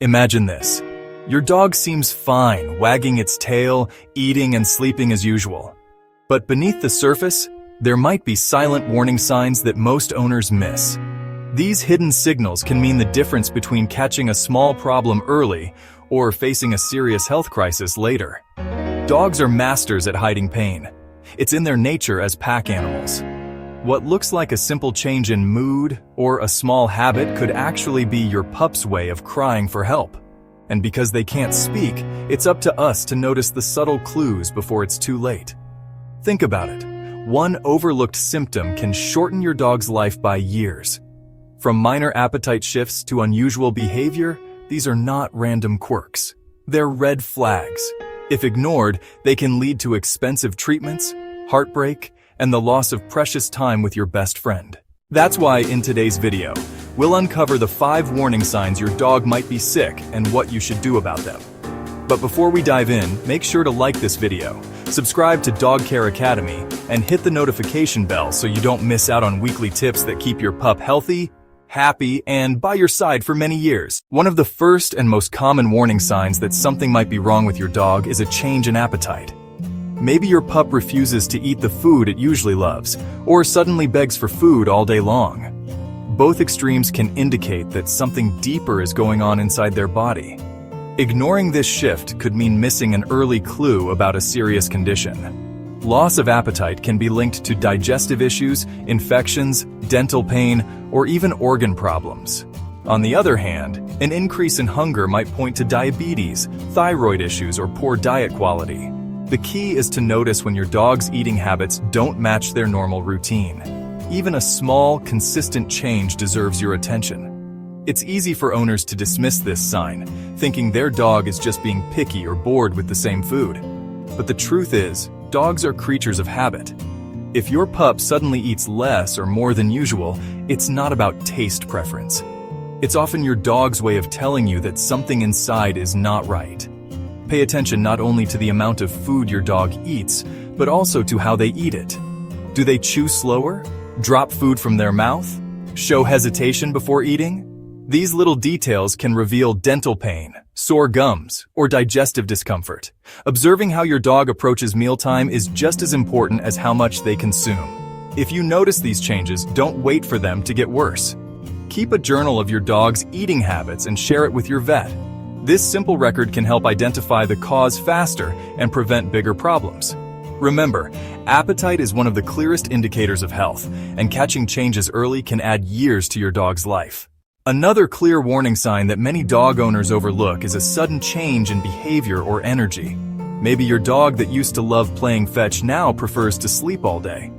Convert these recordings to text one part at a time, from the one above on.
Imagine this. Your dog seems fine, wagging its tail, eating and sleeping as usual. But beneath the surface, there might be silent warning signs that most owners miss. These hidden signals can mean the difference between catching a small problem early or facing a serious health crisis later. Dogs are masters at hiding pain. It's in their nature as pack animals. What looks like a simple change in mood or a small habit could actually be your pup's way of crying for help. And because they can't speak, it's up to us to notice the subtle clues before it's too late. Think about it. One overlooked symptom can shorten your dog's life by years. From minor appetite shifts to unusual behavior, these are not random quirks. They're red flags. If ignored, they can lead to expensive treatments, heartbreak, and the loss of precious time with your best friend. That's why in today's video, we'll uncover the 5 warning signs your dog might be sick and what you should do about them. But before we dive in, make sure to like this video, subscribe to Dog Care Academy, and hit the notification bell so you don't miss out on weekly tips that keep your pup healthy, happy, and by your side for many years. One of the first and most common warning signs that something might be wrong with your dog is a change in appetite. Maybe your pup refuses to eat the food it usually loves, or suddenly begs for food all day long. Both extremes can indicate that something deeper is going on inside their body. Ignoring this shift could mean missing an early clue about a serious condition. Loss of appetite can be linked to digestive issues, infections, dental pain, or even organ problems. On the other hand, an increase in hunger might point to diabetes, thyroid issues, or poor diet quality. The key is to notice when your dog's eating habits don't match their normal routine. Even a small, consistent change deserves your attention. It's easy for owners to dismiss this sign, thinking their dog is just being picky or bored with the same food. But the truth is, dogs are creatures of habit. If your pup suddenly eats less or more than usual, it's not about taste preference. It's often your dog's way of telling you that something inside is not right. Pay attention not only to the amount of food your dog eats, but also to how they eat it. Do they chew slower? Drop food from their mouth? Show hesitation before eating? These little details can reveal dental pain, sore gums, or digestive discomfort. Observing how your dog approaches mealtime is just as important as how much they consume. If you notice these changes, don't wait for them to get worse. Keep a journal of your dog's eating habits and share it with your vet. This simple record can help identify the cause faster and prevent bigger problems. Remember, appetite is one of the clearest indicators of health, and catching changes early can add years to your dog's life. Another clear warning sign that many dog owners overlook is a sudden change in behavior or energy. Maybe your dog that used to love playing fetch now prefers to sleep all day.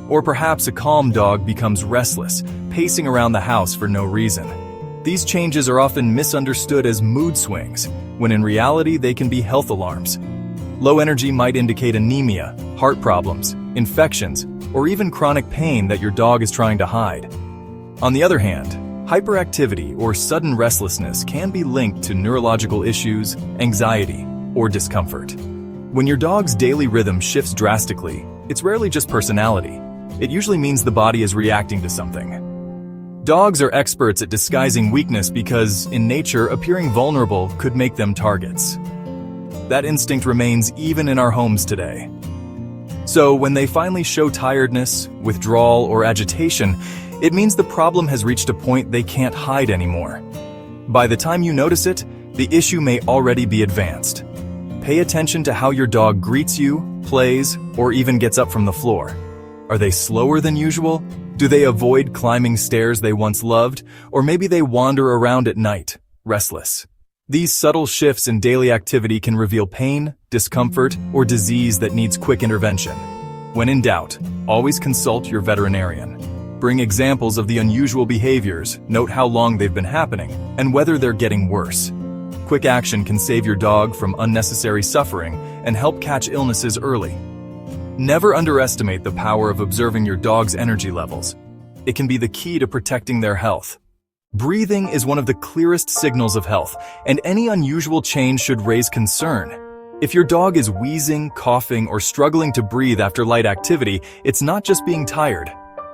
Or perhaps a calm dog becomes restless, pacing around the house for no reason. These changes are often misunderstood as mood swings, when in reality they can be health alarms. Low energy might indicate anemia, heart problems, infections, or even chronic pain that your dog is trying to hide. On the other hand, hyperactivity or sudden restlessness can be linked to neurological issues, anxiety, or discomfort. When your dog's daily rhythm shifts drastically, it's rarely just personality. It usually means the body is reacting to something. Dogs are experts at disguising weakness because, in nature, appearing vulnerable could make them targets. That instinct remains even in our homes today. So when they finally show tiredness, withdrawal, or agitation, it means the problem has reached a point they can't hide anymore. By the time you notice it, the issue may already be advanced. Pay attention to how your dog greets you, plays, or even gets up from the floor. Are they slower than usual? Do they avoid climbing stairs they once loved? Or maybe they wander around at night, restless. These subtle shifts in daily activity can reveal pain, discomfort, or disease that needs quick intervention. When in doubt, always consult your veterinarian. Bring examples of the unusual behaviors, note how long they've been happening, and whether they're getting worse. Quick action can save your dog from unnecessary suffering and help catch illnesses early. Never underestimate the power of observing your dog's energy levels. It can be the key to protecting their health. Breathing is one of the clearest signals of health, and any unusual change should raise concern. If your dog is wheezing, coughing, or struggling to breathe after light activity, it's not just being tired.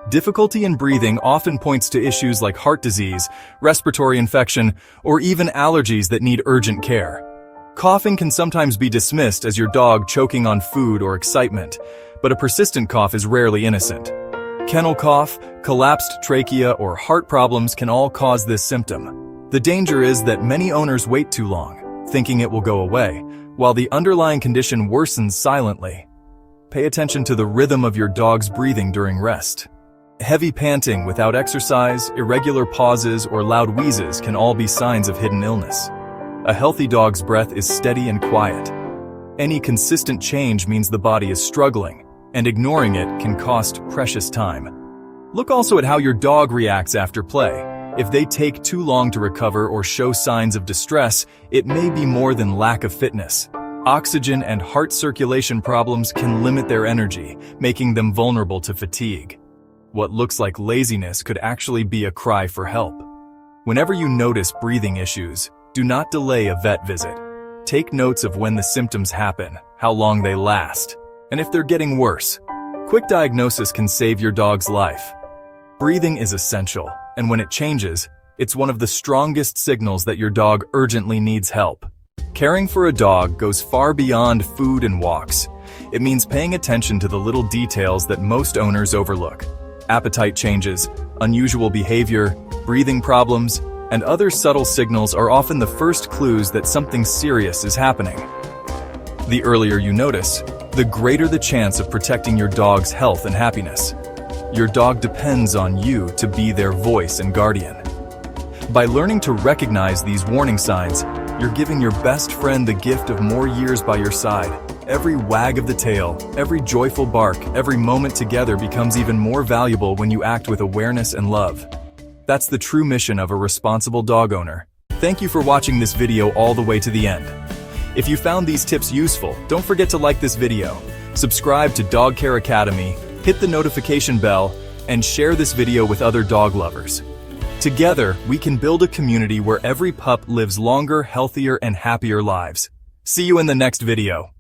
Difficulty in breathing often points to issues like heart disease, respiratory infection, or even allergies that need urgent care. Coughing can sometimes be dismissed as your dog choking on food or excitement, but a persistent cough is rarely innocent. Kennel cough, collapsed trachea, or heart problems can all cause this symptom. The danger is that many owners wait too long, thinking it will go away, while the underlying condition worsens silently. Pay attention to the rhythm of your dog's breathing during rest. Heavy panting without exercise, irregular pauses, or loud wheezes can all be signs of hidden illness. A healthy dog's breath is steady and quiet. Any consistent change means the body is struggling, and ignoring it can cost precious time. Look also at how your dog reacts after play. If they take too long to recover or show signs of distress, it may be more than lack of fitness. Oxygen and heart circulation problems can limit their energy, making them vulnerable to fatigue. What looks like laziness could actually be a cry for help. Whenever you notice breathing issues, do not delay a vet visit. Take notes of when the symptoms happen, how long they last, and if they're getting worse. Quick diagnosis can save your dog's life. Breathing is essential, and when it changes, it's one of the strongest signals that your dog urgently needs help. Caring for a dog goes far beyond food and walks. It means paying attention to the little details that most owners overlook. Appetite changes, unusual behavior, breathing problems, and other subtle signals are often the first clues that something serious is happening. The earlier you notice, the greater the chance of protecting your dog's health and happiness. Your dog depends on you to be their voice and guardian. By learning to recognize these warning signs, you're giving your best friend the gift of more years by your side. Every wag of the tail, every joyful bark, every moment together becomes even more valuable when you act with awareness and love. That's the true mission of a responsible dog owner. Thank you for watching this video all the way to the end. If you found these tips useful, don't forget to like this video, subscribe to Dog Care Academy, hit the notification bell, and share this video with other dog lovers. Together, we can build a community where every pup lives longer, healthier, and happier lives. See you in the next video.